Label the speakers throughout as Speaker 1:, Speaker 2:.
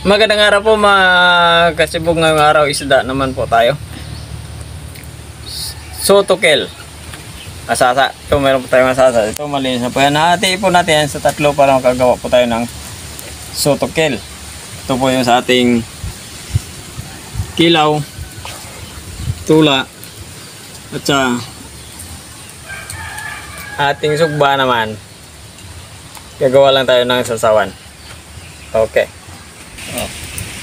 Speaker 1: Magandang araw po mga kasibog. Ngayong araw isda naman po tayo. Sotokel. Asasa. Ito meron po tayong asasa. Ito malinis na po yan. Hati po natin yan sa tatlo para makagawa po tayo ng sotokel. Ito po yung sa ating kilaw, tula, at sa ating sugba naman. Gagawa lang tayo ng sasawan. Okay.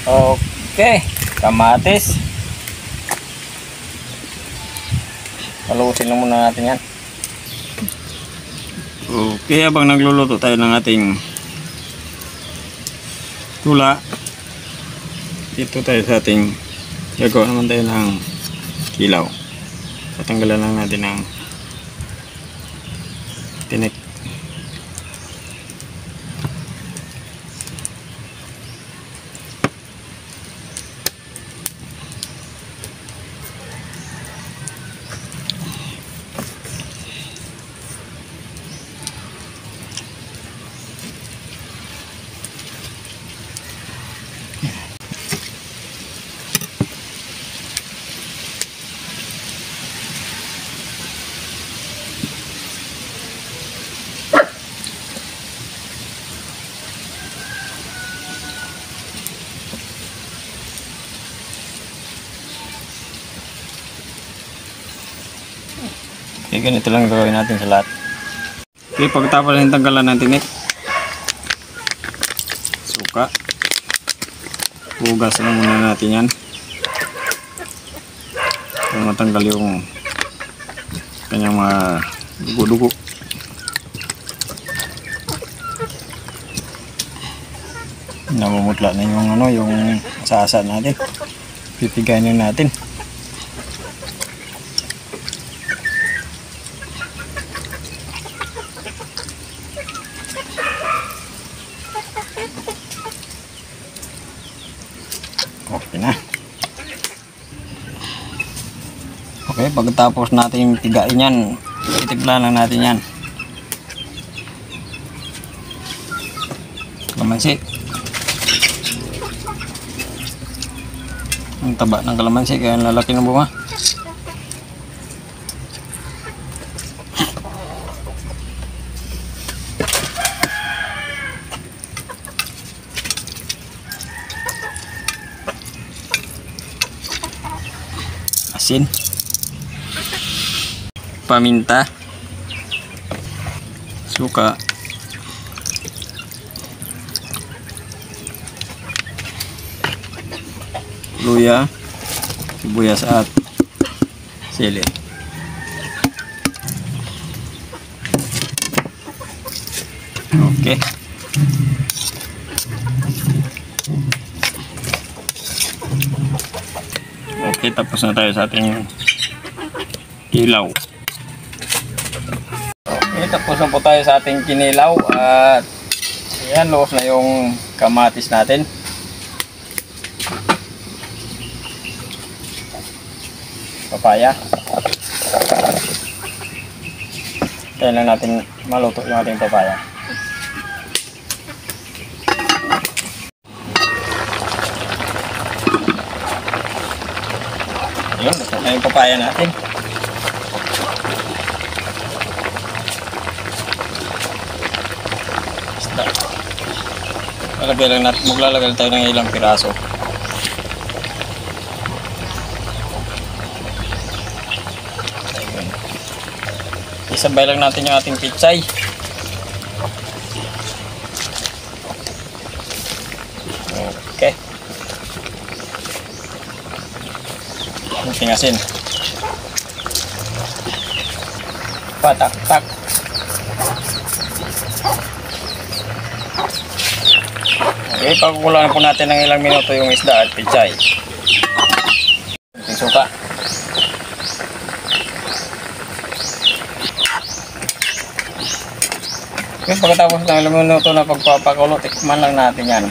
Speaker 1: Okay, kamatis. Halusin lang muna natin yan. Okay, habang nagluluto tayo ng ating tula, dito tayo sa ating gagawa naman tayo ng kilaw. Tatanggalan lang natin ng tinik. Okay, ganito lang gawin natin sa lahat. Okay, pagkatapos ng tanggalan ng tinik, suka, hugas lang muna natin yan para matanggal yung kanyang mga dugo-dugo. Namumutla na yung yung sasa natin. Pipigayin natin. Okay na. Okay, pagkatapos natin pigain yan, itibla lang natin yan. Kalamansi. Ang taba ng kalamansi kaya lalaki ng bunga. Asin, paminta, suka, luya, sibuyas at sili. Okay. Okay, tapos na tayo sa ating kilaw. Okay, tapos na po tayo sa ating kinilaw at yan, luos na yung kamatis natin. Papaya. Kaya lang natin maluto yung ating papaya. Yun, ito na yung papaya natin. Maglalagay tayo ng ilang piraso. Isabay lang natin yung ating pitsay. Okay. Kunting asin. Patak-tak. Okay, pagkukulangan po natin ng ilang minuto yung isda at pitsay. Kunting suka. Okay, pagkatapos ng ilang minuto na pagpapakulo, tikman lang natin yan.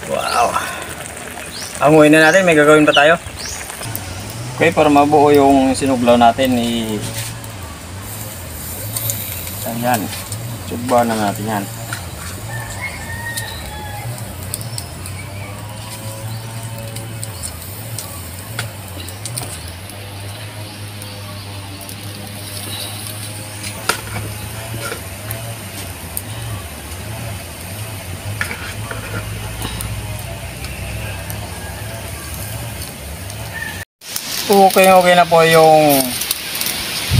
Speaker 1: Wow! Amuin na natin, may gagawin pa tayo. Okay, para mabuo yung sinuglaw natin, Ayan. Sugba na natin yan. Okay na po yung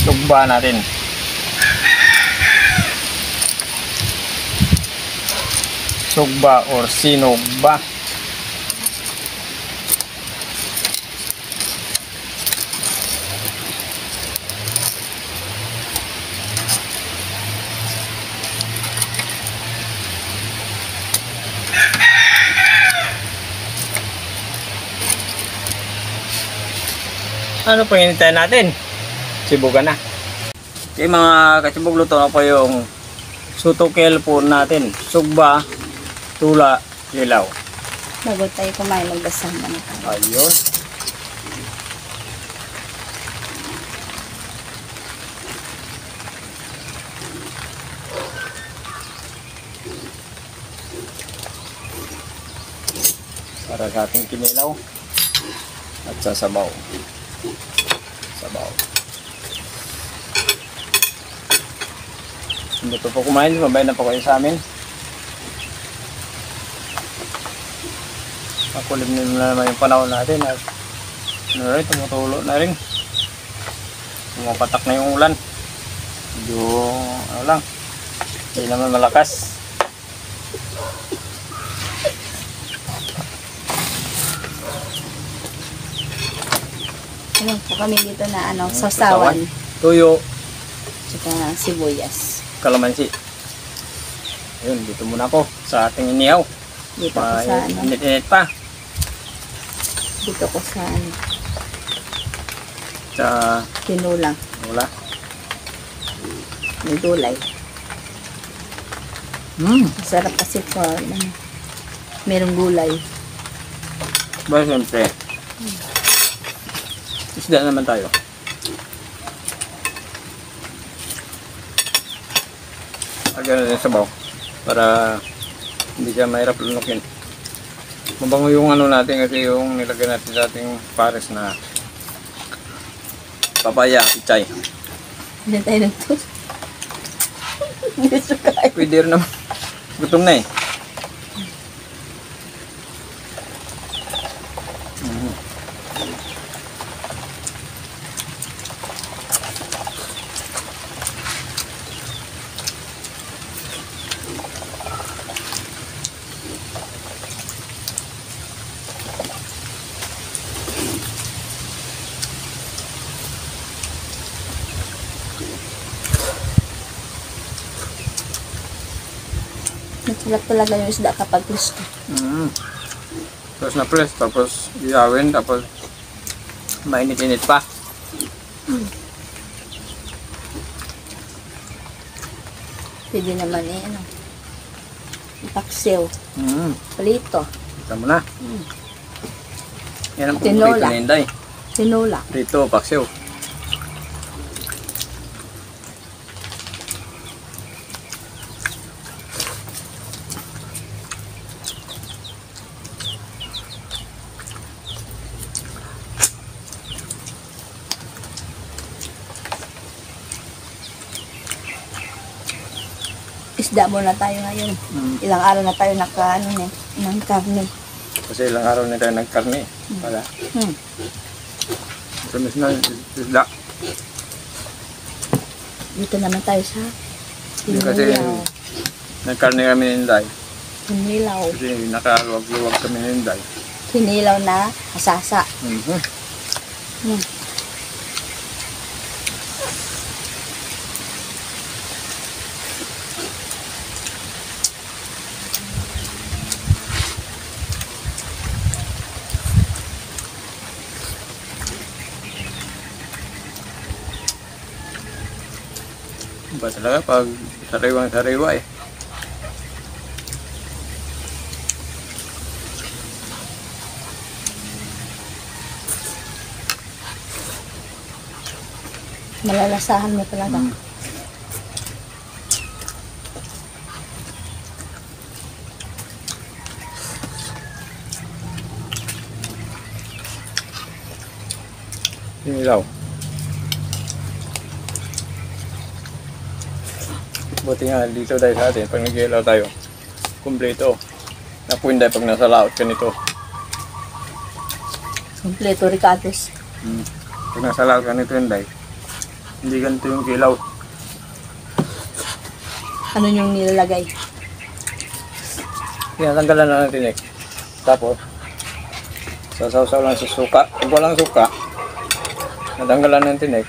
Speaker 1: sugba natin. Sugba or sinugba. Ano po hinintay natin? Sibugan na. Okay mga katsibog, luto na po yung sutukel po natin. Sugba, tula, lilaw.
Speaker 2: Bago tayo kumain, magdasal na tayo.
Speaker 1: Ayun. Para sa ating kinilaw at sasabaw. Sabaw. Dito po kumain, mabay na po kayo sa amin. Makulim na naman yung panahon natin at tumutulo na rin. Pumapatak na yung ulan. Medyo ano lang, hindi naman malakas.
Speaker 2: Ayun po kami dito na sausawan.
Speaker 1: Tuyo.
Speaker 2: Tsaka sibuyas.
Speaker 1: Kalamansi. Ayun, dito muna ako sa ating inihaw.
Speaker 2: Dito ko sa
Speaker 1: Init-init pa.
Speaker 2: Dito ko sa
Speaker 1: Sa
Speaker 2: tinulang.
Speaker 1: wala.
Speaker 2: May gulay. Masarap kasi po. Merong gulay.
Speaker 1: Ba, siyempre. Isda naman tayo. Lagyan natin sabaw para hindi siya mahirap lunukin. Mabango yung ano natin kasi yung nilagyan natin sa ating pares na papaya, pichay.
Speaker 2: Hindi tayo nagtos. Hindi siya kain.
Speaker 1: Pwede rin naman. Gutom na eh.
Speaker 2: Masarap talaga yung isda kapag gusto.
Speaker 1: Tapos na press, tapos iyawin, tapos mainit-init pa.
Speaker 2: Pwede naman paksiw. Palito.
Speaker 1: Kita mo na. Yan ang
Speaker 2: Tinola.
Speaker 1: paborito ni Inday.
Speaker 2: Tinula.
Speaker 1: Rito, paksiw.
Speaker 2: Isda muna tayo ngayon. Ilang araw na tayo ng karne.
Speaker 1: Kasi ilang araw na tayo nagkarne. Wala. Kamis na isda.
Speaker 2: Dito naman tayo sa
Speaker 1: Kasi
Speaker 2: tinilaw.
Speaker 1: nagkarne kami ni Inday.
Speaker 2: Tinilaw.
Speaker 1: Kasi nakaluwag-luwag kami ni Inday.
Speaker 2: Tinilaw na kasasa.
Speaker 1: Ba talaga pag sariwang-sariwa eh.
Speaker 2: Malalasahan mo talaga.
Speaker 1: Inilaw. Buti nga dito dahil sa atin, pag nag-ilaw tayo, kumpleto. Napuinday pag nasa laot ka nito.
Speaker 2: Kompleto ricatos.
Speaker 1: Pag nasa laot ka nito, hindi ganito yung kilaw.
Speaker 2: Ano yung nilalagay?
Speaker 1: Tinatanggalan na natin Tapos, sasawsaw lang sa suka. Pag walang suka, natanggalan ng tinik.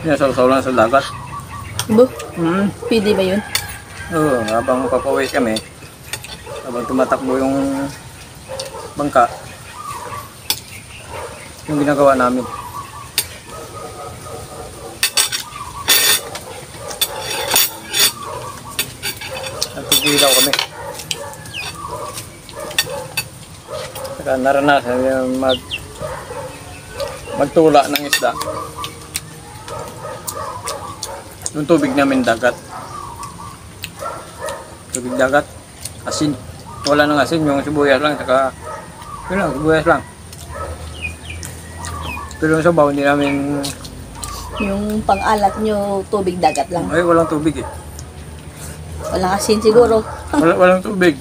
Speaker 1: Sinasawsaw lang sa dagat.
Speaker 2: Ibo? Pwede ba yun?
Speaker 1: Oo, habang papawis kami, habang tumatakbo yung bangka, yung ginagawa namin. Nagtigilaw kami. Saka naranasan yung magtula ng isda. Yung tubig namin dagat. Tubig dagat. Asin. Wala nang asin, yung sibuyas lang. Saka, yun lang, sibuyas lang. Pero yung sabaw, hindi namin...
Speaker 2: Yung pang-alat nyo, tubig dagat lang.
Speaker 1: Ay, walang tubig
Speaker 2: Walang asin siguro.
Speaker 1: Walang tubig.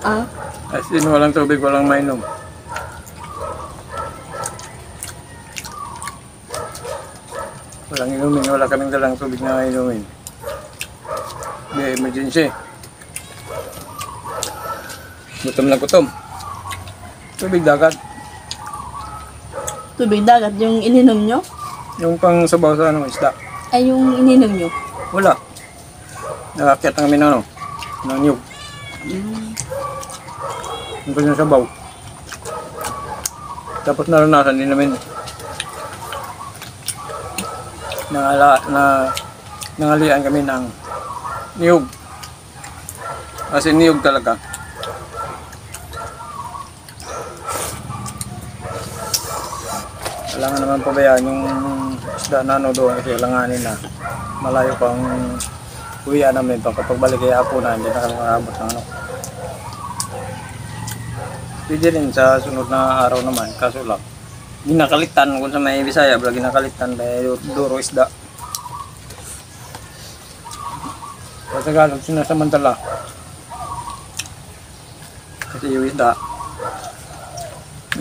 Speaker 2: Ah,
Speaker 1: Asin, walang tubig, walang mainom. Walang inumin, wala kaming dalang tubig na inumin. May emergency. Gutom na gutom. Tubig dagat.
Speaker 2: tubig dagat yung ininom nyo?
Speaker 1: Yung pang sabaw sa isda.
Speaker 2: Ay, yung ininom nyo?
Speaker 1: Wala. Nakakyat namin ng niyog. Yung kanyang sabaw. Tapos naranasan din namin nangalian kami ng niyog. Kasi niyog talaga. Kailangan naman pabayaan yung isda na doon kasi kailanganin na malayo pang uwian namin pa kapag balik kaya ako na hindi na kami makabot ng Pwede rin sa sunod na araw naman, kaso lang ginakalitan kung sa may Bisaya, ginakalitan dahil duro isda. Sa Tagalog, sinasamantala. Kasi yung isda,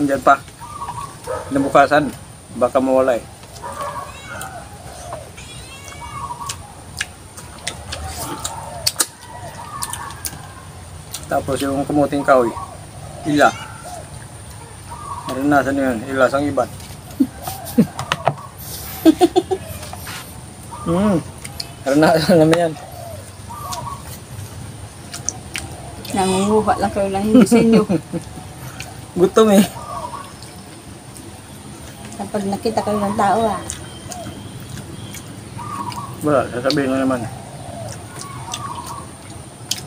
Speaker 1: nandiyan pa. Nabukasan, baka mawala eh. Tapos yung kumuting kahoy, ila. Naranasan yun, ila sang iban. Naranasan namin yan.
Speaker 2: Nangunguha lang kayo ng hindi sa inyo.
Speaker 1: Gutom eh.
Speaker 2: Kapag nakita kayo ng tao
Speaker 1: Wala, sasabihin mo naman.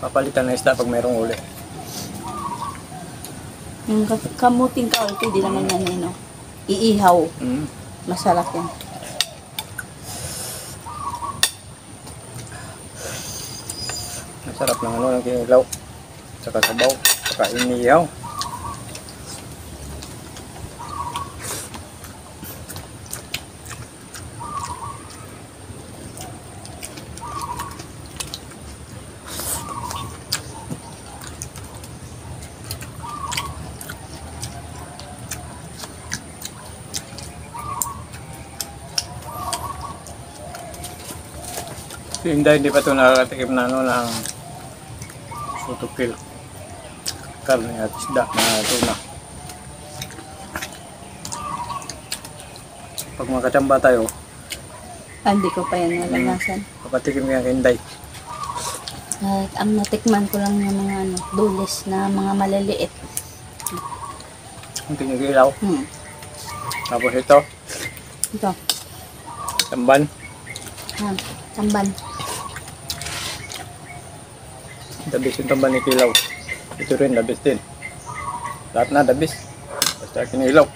Speaker 1: Papalitan na isda pag mayroong uli.
Speaker 2: Yung kamuting kahoy, pwede naman yan iihaw. Masarap yan.
Speaker 1: Masarap ng ng kinilaw. Saka sabaw, saka iniyaw. Hindi pa ito nakakatikim na ng sutupil. Karne at isda na tuna. Pag makachamba tayo,
Speaker 2: Hindi ko pa yan nalanasan.
Speaker 1: papatikim kaya kinday.
Speaker 2: At ang natikman ko lang ng mga dulis na mga maliliit.
Speaker 1: Ang tinigilaw. Tapos ito,
Speaker 2: Ito.
Speaker 1: tamban.
Speaker 2: Tamban.
Speaker 1: Dabis yung tamban ni kilaw. Ito rin, dabis din. Lahat na dabis. Basta kinilaw.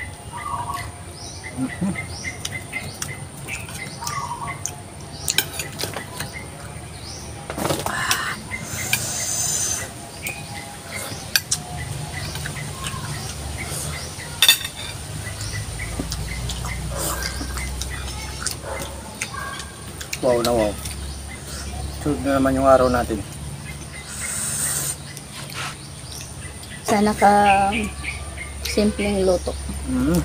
Speaker 1: Wow na wow. Sunod na naman yung araw natin.
Speaker 2: Sana ka simpleng luto.
Speaker 1: Mm.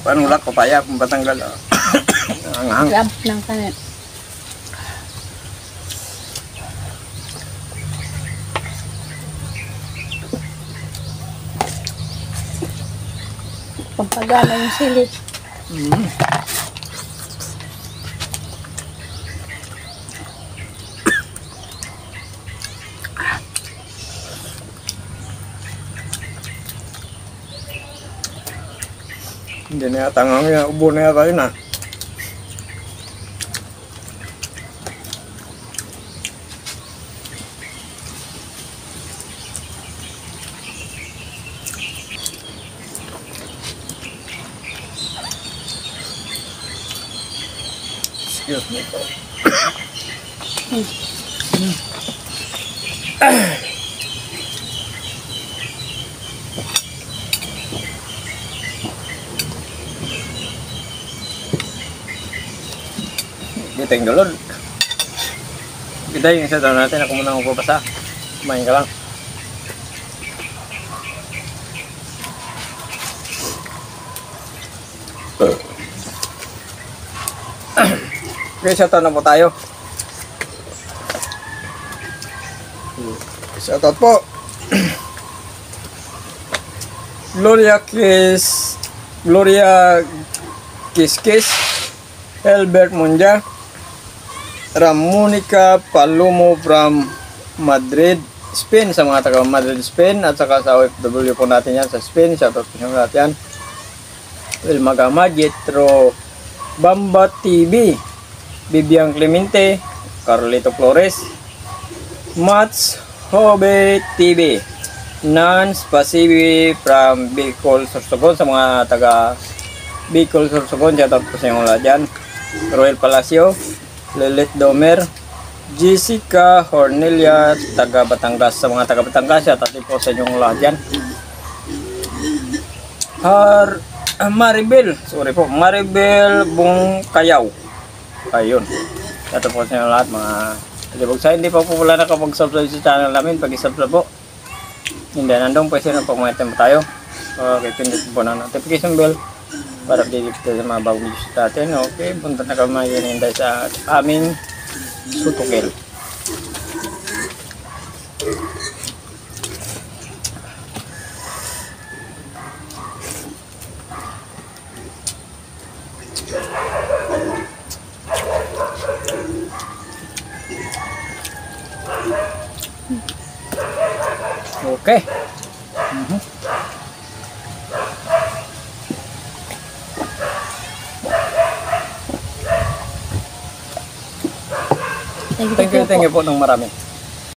Speaker 1: Paano wala papaya kung Batanggal? Ang
Speaker 2: Grab ng kanin. Pampagana yung sili.
Speaker 1: Mm. Hindi na yata nga, ubo na yata yun ah. Excuse me po. Kita yung galon. Kita yung isa taon natin. Ako muna magpapasa. Kumain ka lang. Okay, shoutout na po tayo. Shoutout po. Gloria Kiskis, Albert Munja, Ramonica Palomo from Madrid, Spain, sa mga taga Madrid, Spain, at saka sa OFW po natin yan sa Spain. Shoutout po sa lahat yan. Will Magama, Jetro Bamba TV, Bibiang Clemente, Carlito Flores, Mats Hobe TV, Nans Pasibi from Bicol, Sorsogon, sa mga taga Bicol, Sorsogon, shoutout po sa inyo lahat dyan. Royal Palacio, Lilit Domer, Jessica Hornelia, taga Batangas, sa mga taga Batangas, shoutout po sa inyo lahat dyan. Maribel Bungkayaw. Ayun. Ito po sa inyo lahat mga kalibog. Sa hindi pa po wala nakapag-subscribe sa channel namin, pag-subscribe po. Hindi, nandun po sila pag may time tayo. Okay, pindot po na notification bell para update sa mga bagong videos natin. Okay, punta na kami hinihintay sa aming sutukil. Okay. Thank you po ng marami.